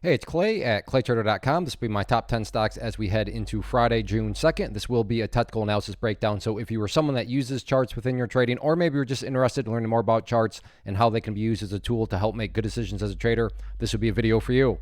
Hey, it's Clay at claytrader.com. This will be my top 10 stocks as we head into Friday, June 2nd. This will be a technical analysis breakdown. So if you were someone that uses charts within your trading, or maybe you're just interested in learning more about charts and how they can be used as a tool to help make good decisions as a trader, this would be a video for you.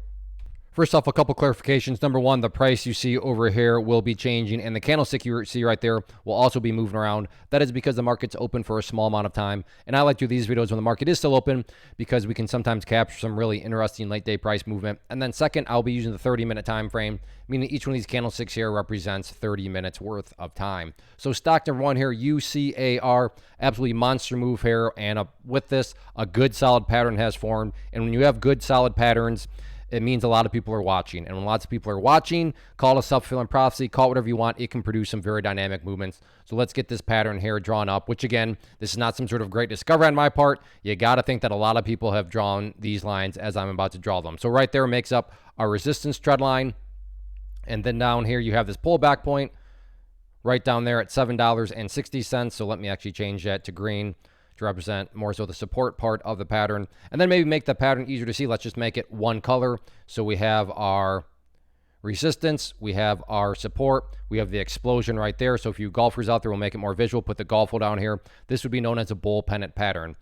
First off, a couple clarifications. Number one, the price you see over here will be changing, and the candlestick you see right there will also be moving around. That is because the market's open for a small amount of time, and I like to do these videos when the market is still open because we can sometimes capture some really interesting late day price movement. And then second, I'll be using the 30-minute time frame, meaning each one of these candlesticks here represents 30 minutes worth of time. So stock number one here, UCAR, absolutely monster move here, and with this, a good solid pattern has formed. And when you have good solid patterns, it means a lot of people are watching. And when lots of people are watching, call it a self-fulfilling prophecy, call it whatever you want, it can produce some very dynamic movements. So let's get this pattern here drawn up, which again, this is not some sort of great discovery on my part. You got to think that a lot of people have drawn these lines as I'm about to draw them. So right there makes up our resistance trend line. And then down here, you have this pullback point right down there at $7.60. So let me actually change that to green to represent more so the support part of the pattern, and then maybe make the pattern easier to see. Let's just make it one color. So we have our resistance, we have our support, we have the explosion right there. So if you golfers out there, we'll make it more visual, put the golf down here. This would be known as a bull pennant pattern.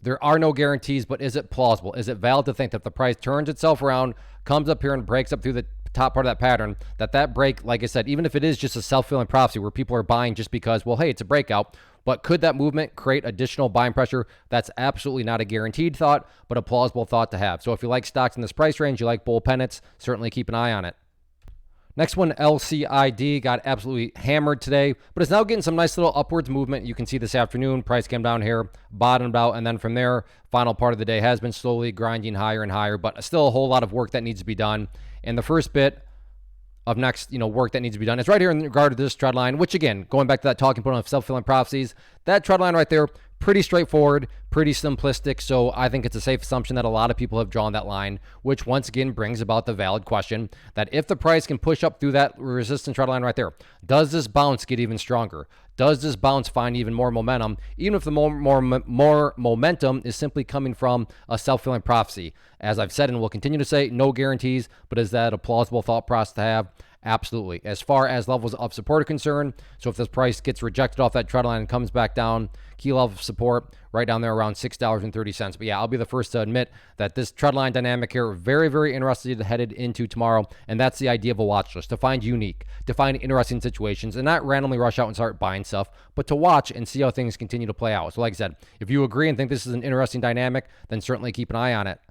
There are no guarantees, but is it plausible? Is it valid to think that if the price turns itself around, comes up here and breaks up through the top part of that pattern, that break, like I said, even if it is just a self-fulfilling prophecy where people are buying just because, well, hey, it's a breakout, but could that movement create additional buying pressure? That's absolutely not a guaranteed thought, but a plausible thought to have. So if you like stocks in this price range, you like bull pennants, certainly keep an eye on it. Next one, LCID, got absolutely hammered today, but it's now getting some nice little upwards movement. You can see this afternoon, price came down here, bottomed out, and then from there, final part of the day has been slowly grinding higher and higher, but still a whole lot of work that needs to be done. And the first bit of next, work that needs to be done is right here in regard to this trend line, which again, going back to that talking point of self-fulfilling prophecies, that trend line right there, pretty straightforward, pretty simplistic. So I think it's a safe assumption that a lot of people have drawn that line, which once again brings about the valid question that if the price can push up through that resistance trend line right there, does this bounce get even stronger? Does this bounce find even more momentum, even if the more momentum is simply coming from a self-fulfilling prophecy? As I've said and will continue to say, no guarantees, but is that a plausible thought process to have? Absolutely. As far as levels of support are concerned, so if this price gets rejected off that trend line and comes back down, key level of support right down there around $6.30. But yeah, I'll be the first to admit that this trend line dynamic here, very, very interested headed into tomorrow. And that's the idea of a watch list, to find unique, to find interesting situations and not randomly rush out and start buying stuff, but to watch and see how things continue to play out. So like I said, if you agree and think this is an interesting dynamic, then certainly keep an eye on it.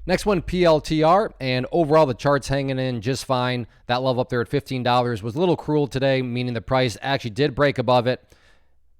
Next one, PLTR, and overall the chart's hanging in just fine. That level up there at $15 was a little cruel today, meaning the price actually did break above it.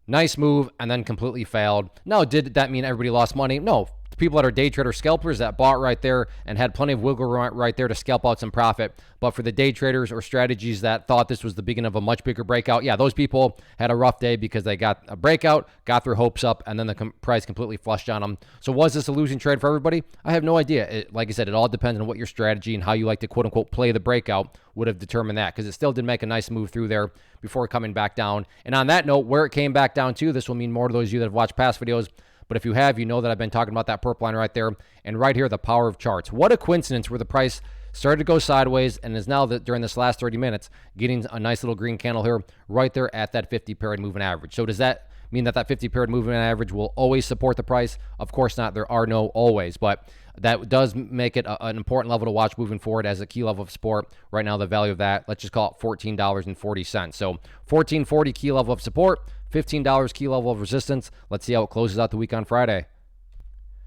Nice move, and then completely failed. Now, did that mean everybody lost money? No. People that are day trader scalpers that bought right there and had plenty of wiggle room right there to scalp out some profit. But for the day traders or strategies that thought this was the beginning of a much bigger breakout, yeah, those people had a rough day because they got a breakout, got their hopes up, and then the price completely flushed on them. So was this a losing trade for everybody? I have no idea. Like I said, it all depends on what your strategy and how you like to quote unquote play the breakout would have determined that, because it still did make a nice move through there before coming back down. And on that note, where it came back down to, this will mean more to those of you that have watched past videos. But if you have, you know that I've been talking about that purple line right there. And right here, the power of charts. What a coincidence where the price started to go sideways and is now during this last 30 minutes getting a nice little green candle here right there at that 50-period moving average. So does that mean that that 50-period moving average will always support the price? Of course not. There are no always, but that does make it an important level to watch moving forward as a key level of support. Right now, the value of that, let's just call it $14.40. So $14.40 key level of support, $15 key level of resistance. Let's see how it closes out the week on Friday.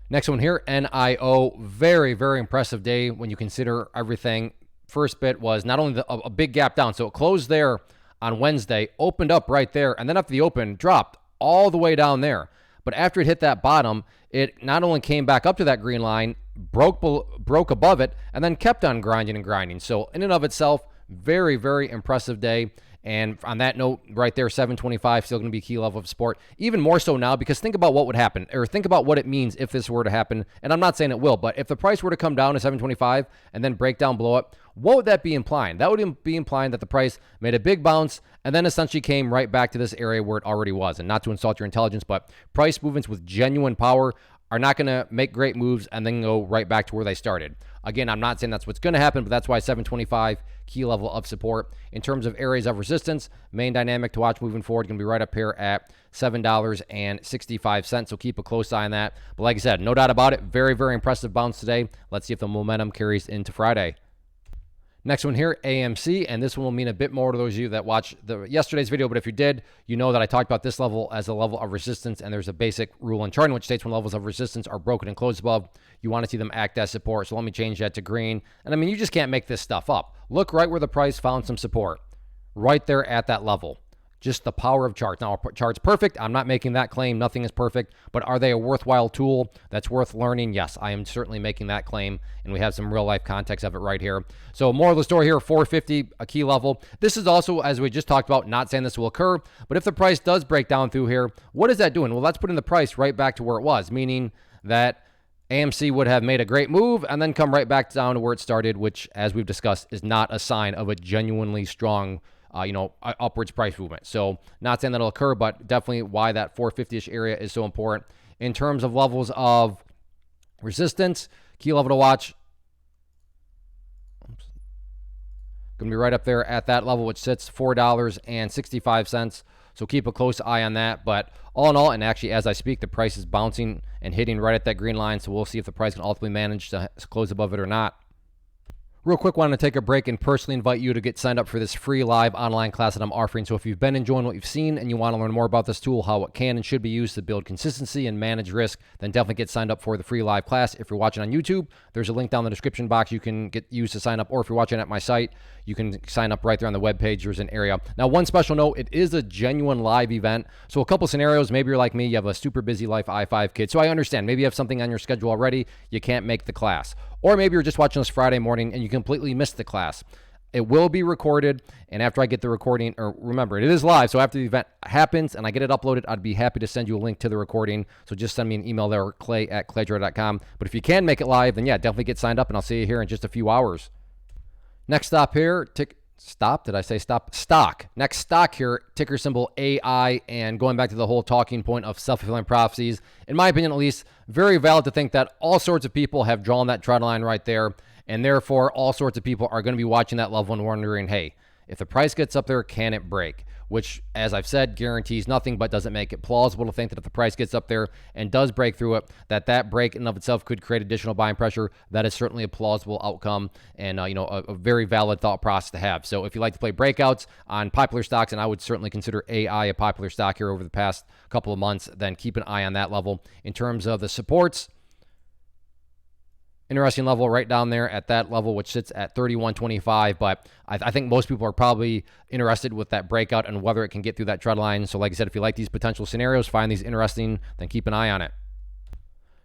Next one here, NIO. Very, very impressive day when you consider everything. First bit was not only a big gap down, so it closed there on Wednesday, opened up right there, and then after the open, dropped all the way down there. But after it hit that bottom, it not only came back up to that green line, broke above it, and then kept on grinding and grinding. So in and of itself, very, very impressive day. And on that note, right there, 725 still going to be a key level of support. Even more so now, because think about what would happen, or think about what it means if this were to happen. And I'm not saying it will, but if the price were to come down to 725 and then break down below it, what would that be implying? That would be implying that the price made a big bounce and then essentially came right back to this area where it already was. And not to insult your intelligence, but price movements with genuine power are not going to make great moves and then go right back to where they started. Again, I'm not saying that's what's going to happen, but that's why 725 key level of support. In terms of areas of resistance, main dynamic to watch moving forward going to be right up here at $7.65. So keep a close eye on that. But like I said, no doubt about it, very, very impressive bounce today. Let's see if the momentum carries into Friday. Next one here, AMC, and this one will mean a bit more to those of you that watched yesterday's video, but if you did, you know that I talked about this level as a level of resistance, and there's a basic rule in charting which states when levels of resistance are broken and closed above, you want to see them act as support. So let me change that to green. And I mean, you just can't make this stuff up. Look right where the price found some support, right there at that level. Just the power of charts. Now, a chart's perfect. I'm not making that claim. Nothing is perfect. But are they a worthwhile tool that's worth learning? Yes, I am certainly making that claim. And we have some real-life context of it right here. So more of the story here, 450, a key level. This is also, as we just talked about, not saying this will occur. But if the price does break down through here, what is that doing? Well, that's putting the price right back to where it was, meaning that AMC would have made a great move and then come right back down to where it started, which, as we've discussed, is not a sign of a genuinely strong upwards price movement. So not saying that'll occur, but definitely why that 450-ish area is so important. In terms of levels of resistance, key level to watch, going to be right up there at that level, which sits $4.65. So keep a close eye on that. But all in all, and actually as I speak, the price is bouncing and hitting right at that green line. So we'll see if the price can ultimately manage to close above it or not. Real quick, wanted to take a break and personally invite you to get signed up for this free live online class that I'm offering. So if you've been enjoying what you've seen and you want to learn more about this tool, how it can and should be used to build consistency and manage risk, then definitely get signed up for the free live class. If you're watching on YouTube, there's a link down in the description box you can get used to sign up. Or if you're watching at my site, you can sign up right there on the webpage. There's an area. Now, one special note, it is a genuine live event. So a couple scenarios, maybe you're like me, you have a super busy life I-5 kid. So I understand. Maybe you have something on your schedule already. You can't make the class. Or maybe you're just watching this Friday morning and you completely missed the class. It will be recorded, and after I get the recording, or remember, it is live, so after the event happens and I get it uploaded, I'd be happy to send you a link to the recording. So just send me an email there, clay@claytrader.com. But if you can make it live, then yeah, definitely get signed up, and I'll see you here in just a few hours. Next stop here, stock. Next stock here, ticker symbol AI, and going back to the whole talking point of self-fulfilling prophecies, in my opinion at least, very valid to think that all sorts of people have drawn that trend line right there, and therefore all sorts of people are going to be watching that level and wondering, hey, if the price gets up there, can it break? Which, as I've said, guarantees nothing, but doesn't make it plausible to think that if the price gets up there and does break through it, that break in and of itself could create additional buying pressure. That is certainly a plausible outcome and a very valid thought process to have. So if you like to play breakouts on popular stocks, and I would certainly consider AI a popular stock here over the past couple of months, then keep an eye on that level. In terms of the supports, interesting level right down there at that level, which sits at 31.25. But I think most people are probably interested with that breakout and whether it can get through that trend line. So like I said, if you like these potential scenarios, find these interesting, then keep an eye on it.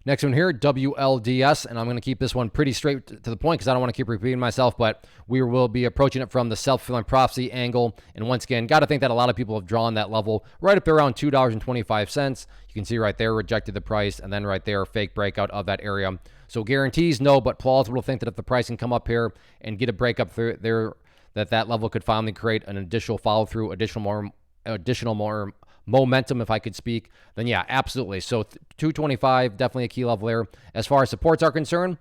Next one here, WLDS, and I'm going to keep this one pretty straight to the point because I don't want to keep repeating myself, but we will be approaching it from the self-fulfilling prophecy angle. And once again, got to think that a lot of people have drawn that level right up there around $2.25. You can see right there, rejected the price, and then right there, fake breakout of that area. So guarantees, no, but plausible to think that if the price can come up here and get a breakup through there, that level could finally create an additional follow-through, additional more momentum, if I could speak, then yeah, absolutely. So 225, definitely a key level there. As far as supports are concerned,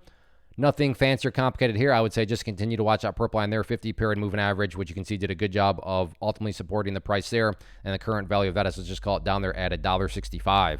nothing fancy or complicated here. I would say just continue to watch that purple line there, 50-period moving average, which you can see did a good job of ultimately supporting the price there. And the current value of that is, let's just call it down there at $1.65.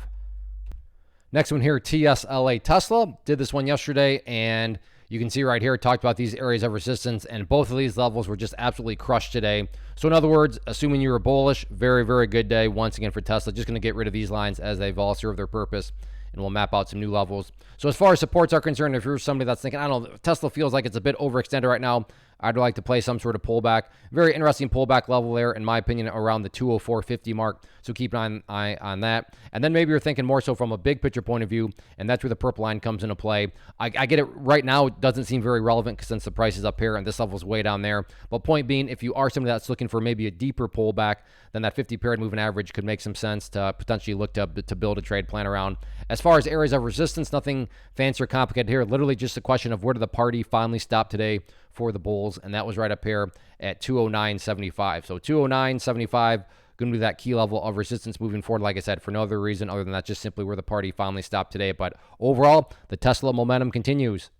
Next one here, TSLA Tesla. Did this one yesterday, and you can see right here, talked about these areas of resistance, and both of these levels were just absolutely crushed today. So in other words, assuming you were bullish, very, very good day once again for Tesla. Just going to get rid of these lines as they've all served their purpose, and we'll map out some new levels. So as far as supports are concerned, if you're somebody that's thinking, I don't know, Tesla feels like it's a bit overextended right now, I'd like to play some sort of pullback. Very interesting pullback level there, in my opinion, around the 204.50 mark. So keep an eye on that. And then maybe you're thinking more so from a big picture point of view, and that's where the purple line comes into play. I get it right now. It doesn't seem very relevant since the price is up here and this level is way down there. But point being, if you are somebody that's looking for maybe a deeper pullback, then that 50-period moving average could make some sense to potentially look to build a trade plan around. As far as areas of resistance, nothing fancy or complicated here. Literally just a question of where did the party finally stop today for the bulls, and that was right up here at 209.75. So 209.75, going to be that key level of resistance moving forward. Like I said, for no other reason other than that, just simply where the party finally stopped today. But overall, the Tesla momentum continues.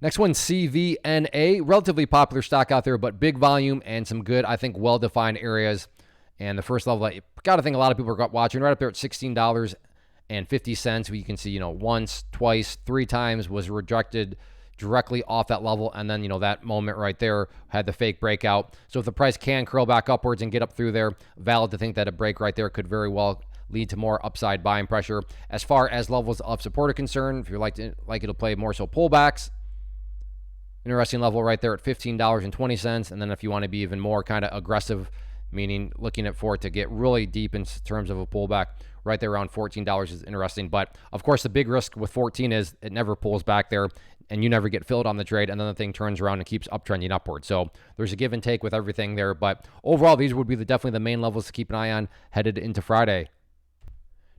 Next one, CVNA, relatively popular stock out there, but big volume and some good, I think, well-defined areas. And the first level, I got to think a lot of people are watching right up there at $16.50. You can see, once, twice, 3 times was rejected directly off that level. And then, that moment right there had the fake breakout. So if the price can curl back upwards and get up through there, valid to think that a break right there could very well lead to more upside buying pressure. As far as levels of support are concerned, if you're like it'll play more so pullbacks, interesting level right there at $15.20. And then if you want to be even more kind of aggressive, meaning looking for it to get really deep in terms of a pullback, right there around $14 is interesting. But of course, the big risk with 14 is it never pulls back there and you never get filled on the trade, and then the thing turns around and keeps uptrending upward. So there's a give and take with everything there. But overall, these would be definitely the main levels to keep an eye on headed into Friday.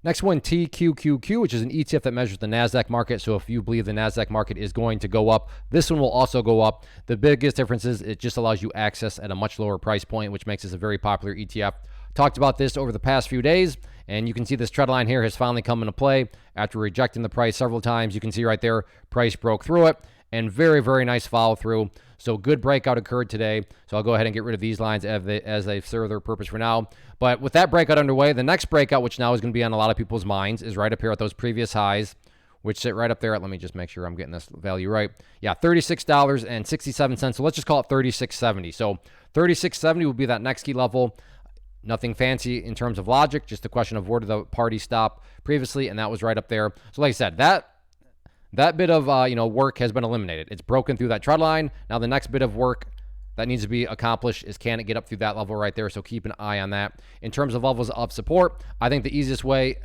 Next one, TQQQ, which is an ETF that measures the NASDAQ market. So if you believe the NASDAQ market is going to go up, this one will also go up. The biggest difference is it just allows you access at a much lower price point, which makes this a very popular ETF. Talked about this over the past few days, and you can see this trend line here has finally come into play after rejecting the price several times. You can see right there, price broke through it, and very, very nice follow through. So good breakout occurred today. So I'll go ahead and get rid of these lines as they serve their purpose for now. But with that breakout underway, the next breakout, which now is going to be on a lot of people's minds, is right up here at those previous highs, which sit right up there at, let me just make sure I'm getting this value right. Yeah, $36.67. So let's just call it $36.70. So $36.70 will be that next key level. Nothing fancy in terms of logic, just a question of where did the party stop previously, and that was right up there. So like I said, that bit of work has been eliminated. It's broken through that trend line. Now the next bit of work that needs to be accomplished is can it get up through that level right there? So keep an eye on that. In terms of levels of support, I think the easiest way,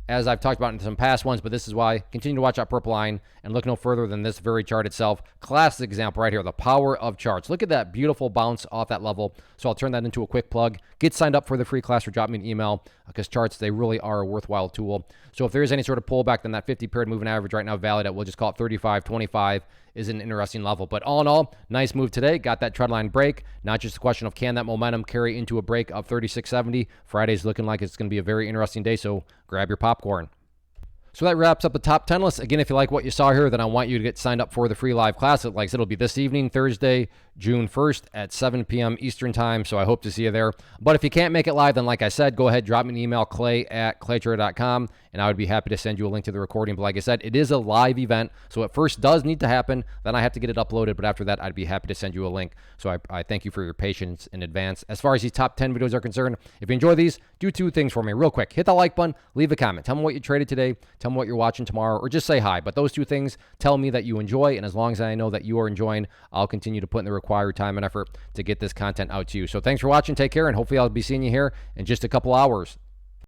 as I've talked about in some past ones, but this is why, continue to watch that purple line and look no further than this very chart itself. Classic example right here, the power of charts. Look at that beautiful bounce off that level. So I'll turn that into a quick plug. Get signed up for the free class or drop me an email because charts, they really are a worthwhile tool. So if there is any sort of pullback, then that 50 period moving average right now valid at, we'll just call it 35.25 is an interesting level. But all in all, nice move today. Got that trend line break. Not just a question of can that momentum carry into a break of 36.70. Friday's looking like it's going to be a very interesting day. So grab your popcorn. So that wraps up the top 10 list. Again, if you like what you saw here, then I want you to get signed up for the free live class. Like I said, it'll be this evening, Thursday, June 1st at 7 p.m. Eastern time. So I hope to see you there. But if you can't make it live, then like I said, go ahead, drop me an email, clay@claytrader.com, and I would be happy to send you a link to the recording. But like I said, it is a live event. So it first does need to happen. Then I have to get it uploaded. But after that, I'd be happy to send you a link. So I thank you for your patience in advance. As far as these top 10 videos are concerned, if you enjoy these, do 2 things for me real quick. Hit the like button, leave a comment. Tell me what you traded today. Tell me what you're watching tomorrow, or just say hi. But those 2 things tell me that you enjoy. And as long as I know that you are enjoying, I'll continue to put in the required time and effort to get this content out to you. So thanks for watching. Take care. And hopefully I'll be seeing you here in just a couple hours.